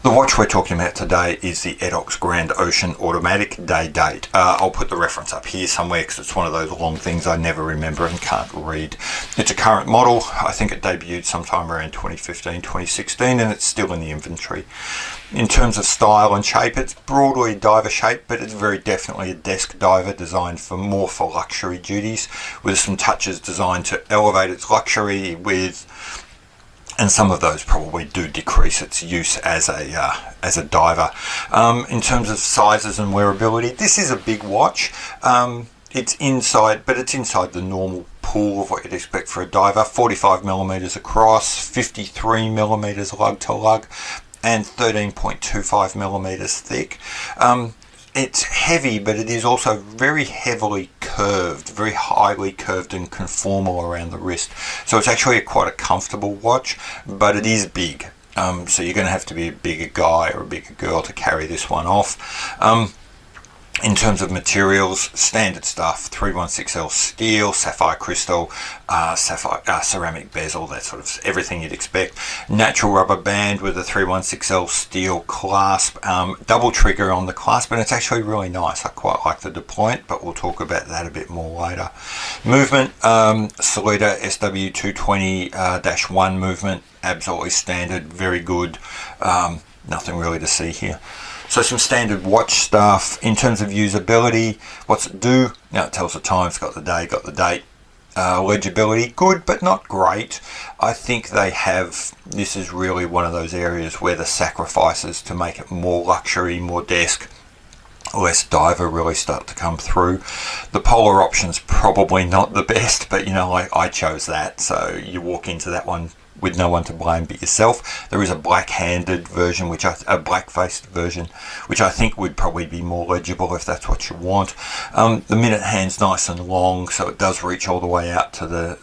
The watch we're talking about today is the Edox Grand Ocean Automatic Day Date. I'll put the reference up here somewhere because it's one of those long things I never remember and can't read. It's a current model. I think it debuted sometime around 2015, 2016, and it's still in the inventory. In terms of style and shape, it's broadly a diver shape, but it's very definitely a desk diver designed for luxury duties, with some touches designed to elevate its luxury and some of those probably do decrease its use as a diver. In terms of sizes and wearability, this is a big watch. It's inside the normal pool of what you'd expect for a diver. 45 millimeters across, 53 millimeters lug to lug, and 13.25 millimeters thick. It's heavy, but it is also very heavily curved, very highly curved and conformal around the wrist. So it's actually quite a comfortable watch, but it is big. So you're going to have to be a bigger guy or a bigger girl to carry this one off. In terms of materials, standard stuff: 316L steel, sapphire crystal, ceramic bezel, that sort of everything you'd expect. Natural rubber band with a 316L steel clasp, double trigger on the clasp, and it's actually really nice. I quite like the deployment, but we'll talk about that a bit more later. Movement, Solita SW220-1 movement, absolutely standard, very good. Nothing really to see here. So some standard watch stuff. In terms of usability, what's it do? Now it tells the time, it's got the day, got the date. Legibility, good but not great. I think this is really one of those areas where the sacrifices to make it more luxury, more desk, less diver really start to come through. The polar option's probably not the best, but I chose that, so you walk into that one with no one to blame but yourself. There is a black-handed version, a black-faced version, which I think would probably be more legible if that's what you want. The minute hand's nice and long, so it does reach all the way out to the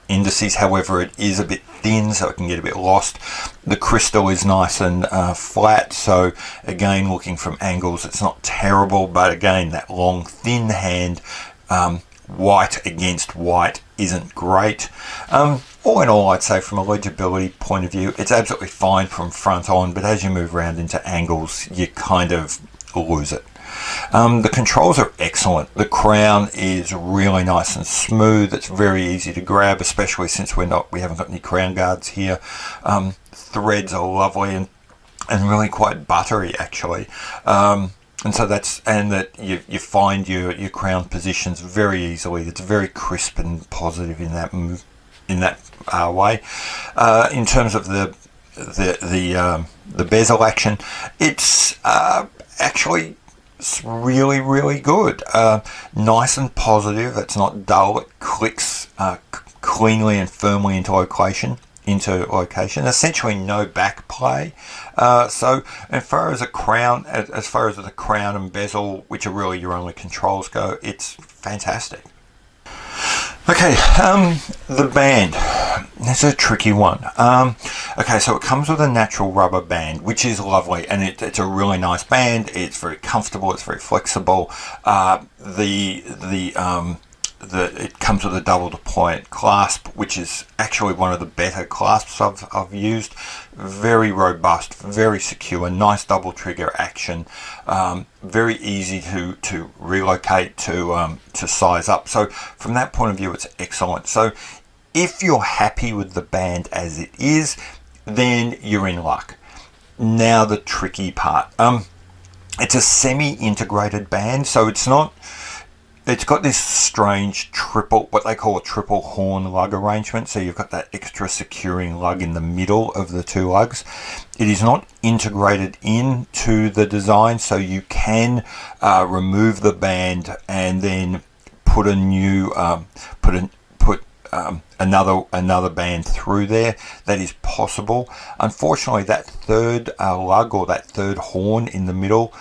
indices. However, it is a bit thin, so it can get a bit lost. The crystal is nice and flat, so again, looking from angles, it's not terrible, but again, that long, thin hand, white against white, isn't great. All in all, I'd say from a legibility point of view, it's absolutely fine from front on, but as you move around into angles, you kind of lose it. The controls are excellent. The crown is really nice and smooth. It's very easy to grab, especially since we haven't got any crown guards here. Threads are lovely and really quite buttery, actually. And so you find your crown positions very easily. It's very crisp and positive in that move, in that way. In terms of the bezel action, it's actually really, really good. Nice and positive. It's not dull. It clicks cleanly and firmly into location. Essentially no back play. So as far as the crown and bezel, which are really your only controls, go, it's fantastic. Okay, the band. That's a tricky one. Okay, so it comes with a natural rubber band, which is lovely, and it's a really nice band. It's very comfortable. It's very flexible. It comes with a double deployment clasp, which is actually one of the better clasps I've used. Very robust, very secure, nice double trigger action, very easy to relocate, to size up. So from that point of view, it's excellent. So if you're happy with the band as it is, then you're in luck. Now the tricky part. It's a semi-integrated band, so it's got this strange what they call a triple horn lug arrangement. So you've got that extra securing lug in the middle of the two lugs. It is not integrated into the design, so you can remove the band and then put a new another band through there. That is possible. Unfortunately, that third lug, or that third horn in the middle,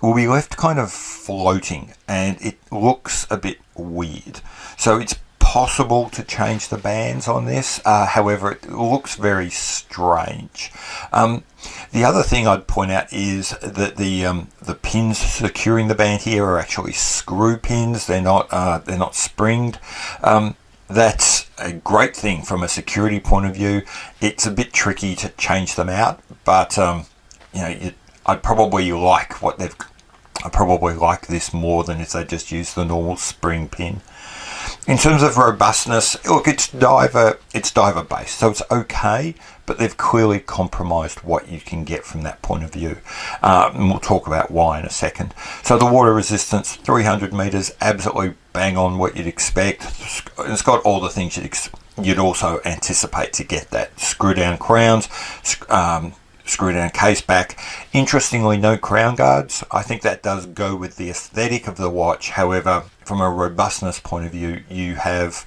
will be left kind of floating, and it looks a bit weird. So it's possible to change the bands on this. However, it looks very strange. The other thing I'd point out is that the pins securing the band here are actually screw pins. They're not springed. That's a great thing from a security point of view. It's a bit tricky to change them out, but I'd probably like what they've. I probably like this more than if they just use the normal spring pin. In terms of robustness, look, it's diver based, so it's okay, but they've clearly compromised what you can get from that point of view. And we'll talk about why in a second. So the water resistance, 300 meters, absolutely bang on what you'd expect. It's got all the things you'd also anticipate to get that. Screw down crowns, screw down case back. Interestingly, no crown guards. I think that does go with the aesthetic of the watch. However, from a robustness point of view, you have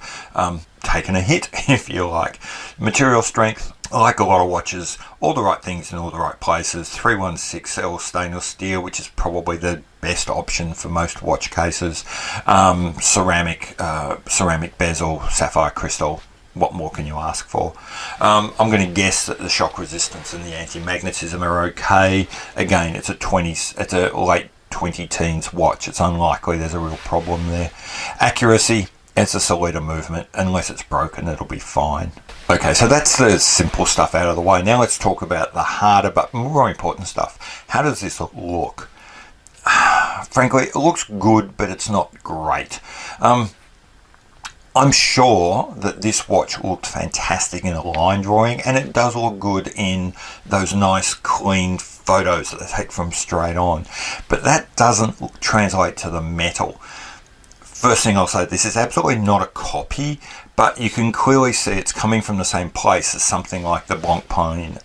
taken a hit, if you like. Material strength, like a lot of watches, all the right things in all the right places. 316L stainless steel, which is probably the best option for most watch cases. Ceramic bezel, sapphire crystal. What more can you ask for? I'm going to guess that the shock resistance and the anti-magnetism are okay. Again, it's a late 20-teens watch. It's unlikely there's a real problem there. Accuracy, it's a Solita movement. Unless it's broken, it'll be fine. Okay, so that's the simple stuff out of the way. Now let's talk about the harder but more important stuff. How does this look? Frankly, it looks good, but it's not great. I'm sure that this watch looked fantastic in a line drawing, and it does look good in those nice clean photos that they take from straight on, but that doesn't translate to the metal. First thing I'll say, this is absolutely not a copy, but you can clearly see it's coming from the same place as something like the Blancpain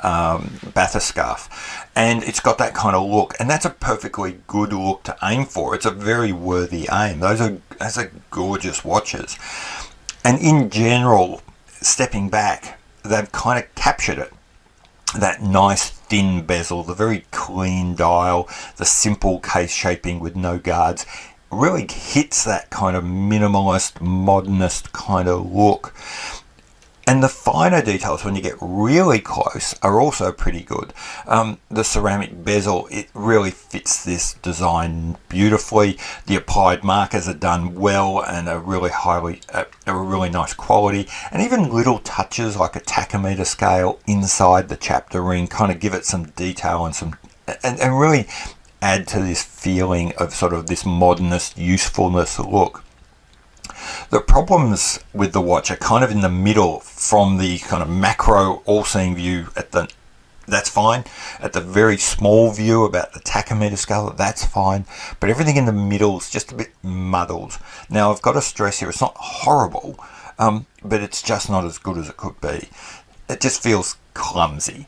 bathyscaphe, and it's got that kind of look, and that's a perfectly good look to aim for. It's a very worthy aim. Those are gorgeous watches, and in general, stepping back, they've kind of captured it. That nice thin bezel, the very clean dial, the simple case shaping with no guards, really hits that kind of minimalist, modernist kind of look. And the finer details, when you get really close, are also pretty good. The ceramic bezel, it really fits this design beautifully. The applied markers are done well and are really really nice quality. And even little touches like a tachometer scale inside the chapter ring kind of give it some detail and really add to this feeling of sort of this modernist usefulness look. The problems with the watch are kind of in the middle, from the kind of macro all-seeing view that's fine. At the very small view about the tachometer scale, that's fine. But everything in the middle is just a bit muddled. Now, I've got to stress here, it's not horrible, but it's just not as good as it could be. It just feels clumsy.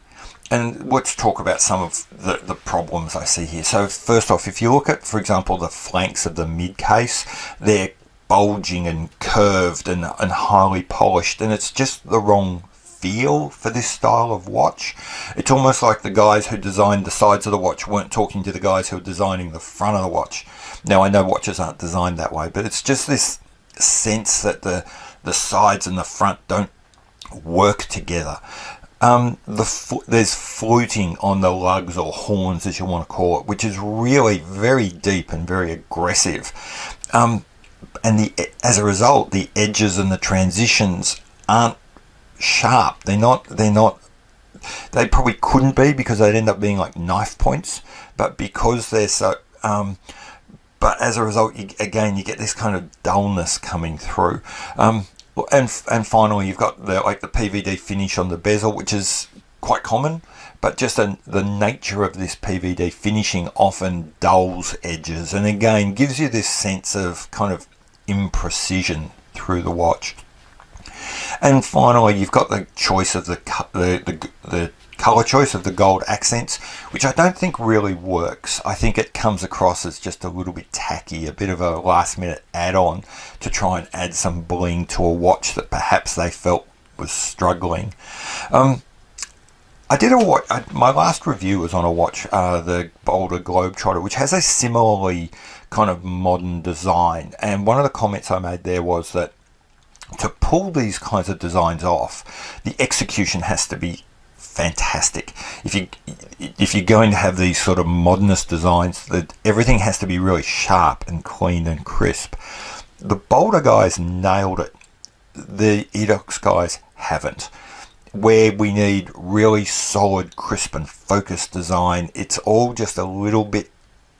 And let's talk about some of the problems I see here. So first off, if you look at, for example, the flanks of the mid case, they're bulging and curved and highly polished, and it's just the wrong feel for this style of watch. It's almost like the guys who designed the sides of the watch weren't talking to the guys who were designing the front of the watch. Now, I know watches aren't designed that way, but it's just this sense that the sides and the front don't work together. There's fluting on the lugs or horns, as you want to call it, which is really very deep and very aggressive. And as a result, the edges and the transitions aren't sharp. They probably couldn't be, because they'd end up being like knife points. But because they're so, but as a result, you get this kind of dullness coming through. And finally, you've got the PVD finish on the bezel, which is quite common, but just the nature of this PVD finishing often dulls edges, and again gives you this sense of kind of imprecision through the watch. And finally, you've got the choice of the color choice of the gold accents, which I don't think really works. I think it comes across as just a little bit tacky, a bit of a last minute add-on to try and add some bling to a watch that perhaps they felt was struggling. My last review was on a watch, the Boulder Globetrotter, which has a similarly kind of modern design, and one of the comments I made there was that to pull these kinds of designs off, the execution has to be fantastic. If you're going to have these sort of modernist designs, that everything has to be really sharp and clean and crisp. The Boulder guys nailed it. The Edox guys haven't. where we need really solid, crisp and focused design, it's all just a little bit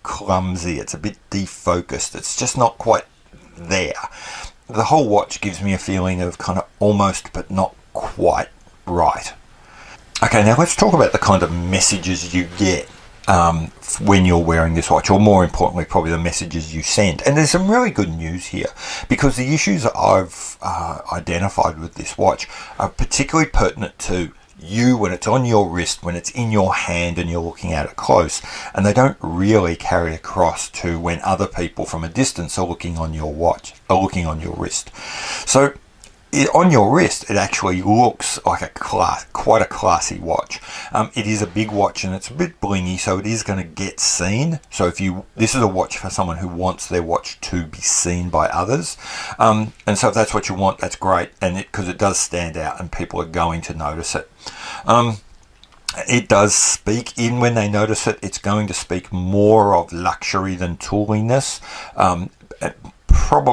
clumsy. It's a bit defocused. It's just not quite there. The whole watch gives me a feeling of kind of almost but not quite right. Okay, now let's talk about the kind of messages you get when you're wearing this watch, or more importantly probably the messages you send. And there's some really good news here, because the issues that I've identified with this watch are particularly pertinent to you when it's on your wrist, when it's in your hand and you're looking at it close, and they don't really carry across to when other people from a distance are looking on your watch, or looking on your wrist. So on your wrist, it actually looks like quite a classy watch. It is a big watch and it's a bit blingy, so it is going to get seen. So this is a watch for someone who wants their watch to be seen by others, and so if that's what you want, that's great, and because it does stand out and people are going to notice it. It does speak in, when they notice it, it's going to speak more of luxury than tooliness.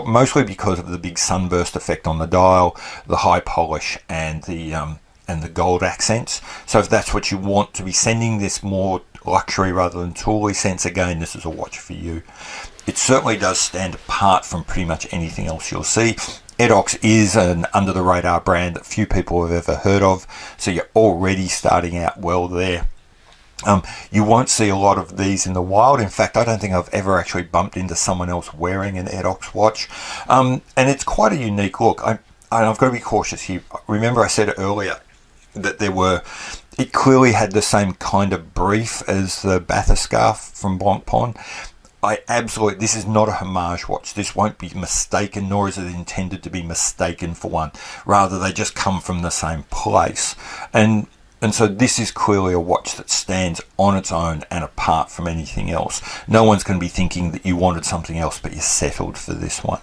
Mostly because of the big sunburst effect on the dial, the high polish and the gold accents. So if that's what you want to be sending, this more luxury rather than tooly sense, again, this is a watch for you. It certainly does stand apart from pretty much anything else you'll see. Edox is an under the radar brand that few people have ever heard of, so you're already starting out well there. You won't see a lot of these in the wild. In fact, I don't think I've ever actually bumped into someone else wearing an Edox watch. And it's quite a unique look. I've got to be cautious here. Remember I said earlier that it clearly had the same kind of brief as the Bathyscaphe from Blancpain. This is not a homage watch. This won't be mistaken, nor is it intended to be mistaken for one. Rather, they just come from the same place. And so this is clearly a watch that stands on its own and apart from anything else. No one's going to be thinking that you wanted something else, but you settled for this one.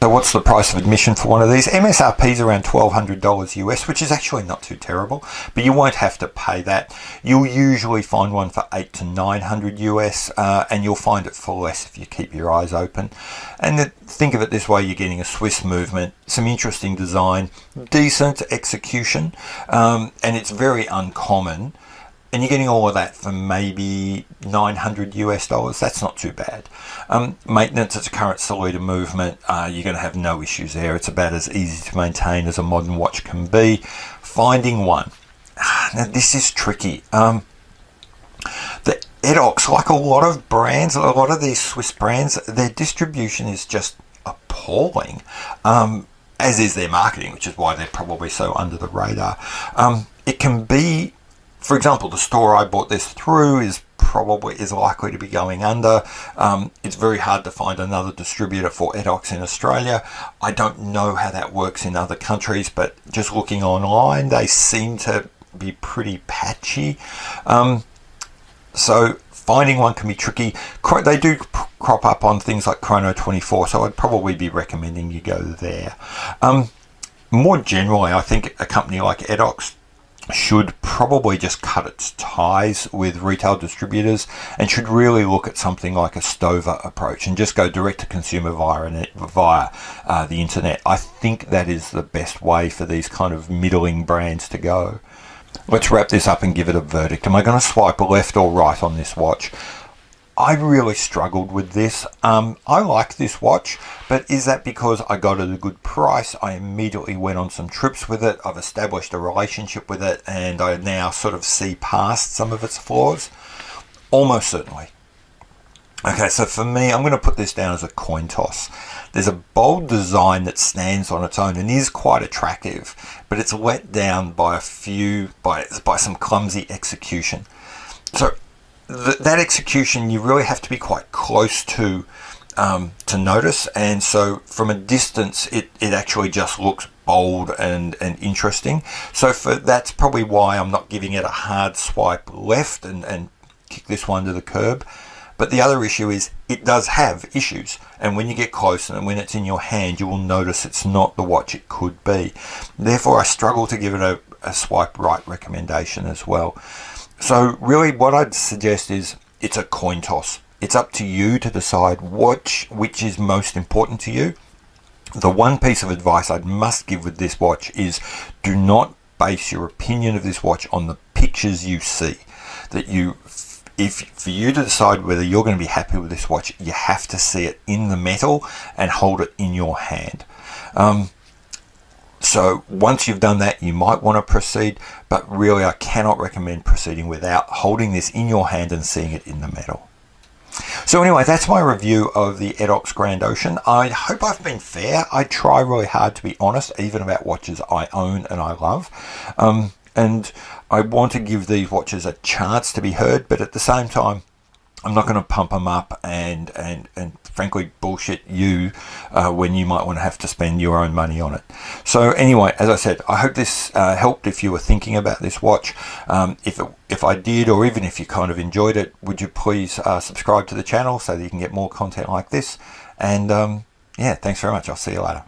So what's the price of admission for one of these? MSRP is around $1,200 US, which is actually not too terrible, but you won't have to pay that. You'll usually find one for $800 to $900 US, and you'll find it for less if you keep your eyes open. And think of it this way, you're getting a Swiss movement, some interesting design, decent execution, and it's very uncommon. And you're getting all of that for maybe $900 US. That's not too bad. Maintenance, it's a current Solida movement. You're going to have no issues there. It's about as easy to maintain as a modern watch can be. Finding one. Now, this is tricky. The Edox, like a lot of brands, a lot of these Swiss brands, their distribution is just appalling, as is their marketing, which is why they're probably so under the radar. It can be, for example, the store I bought this through is likely to be going under. It's very hard to find another distributor for Edox in Australia. I don't know how that works in other countries, but just looking online, they seem to be pretty patchy. So finding one can be tricky. They do crop up on things like Chrono 24, so I'd probably be recommending you go there. More generally, I think a company like Edox should probably just cut its ties with retail distributors and should really look at something like a Stover approach and just go direct to consumer via the internet. I think that is the best way for these kind of middling brands to go. Let's wrap this up and give it a verdict. Am I going to swipe left or right on this watch? I really struggled with this. I like this watch, but is that because I got it at a good price? I immediately went on some trips with it. I've established a relationship with it, and I now sort of see past some of its flaws. Almost certainly. Okay, so for me, I'm going to put this down as a coin toss. There's a bold design that stands on its own and is quite attractive, but it's let down by by some clumsy execution. So that execution, you really have to be quite close to notice, and so from a distance it actually just looks bold and interesting. So that's probably why I'm not giving it a hard swipe left and kick this one to the curb. But the other issue is it does have issues, and when you get close and when it's in your hand, you will notice it's not the watch it could be. Therefore, I struggle to give it a swipe right recommendation as well. So really what I'd suggest is it's a coin toss. It's up to you to decide which is most important to you. The one piece of advice I must give with this watch is do not base your opinion of this watch on the pictures you see. That for you to decide whether you're going to be happy with this watch, you have to see it in the metal and hold it in your hand. So once you've done that, you might want to proceed, but really I cannot recommend proceeding without holding this in your hand and seeing it in the metal. So anyway, that's my review of the Edox Grand Ocean. I hope I've been fair. I try really hard to be honest, even about watches I own and I love. And I want to give these watches a chance to be heard, but at the same time, I'm not going to pump them up and frankly bullshit you when you might want to have to spend your own money on it. So anyway, as I said, I hope this helped if you were thinking about this watch. If I did, or even if you kind of enjoyed it, would you please subscribe to the channel so that you can get more content like this? And yeah, thanks very much. I'll see you later.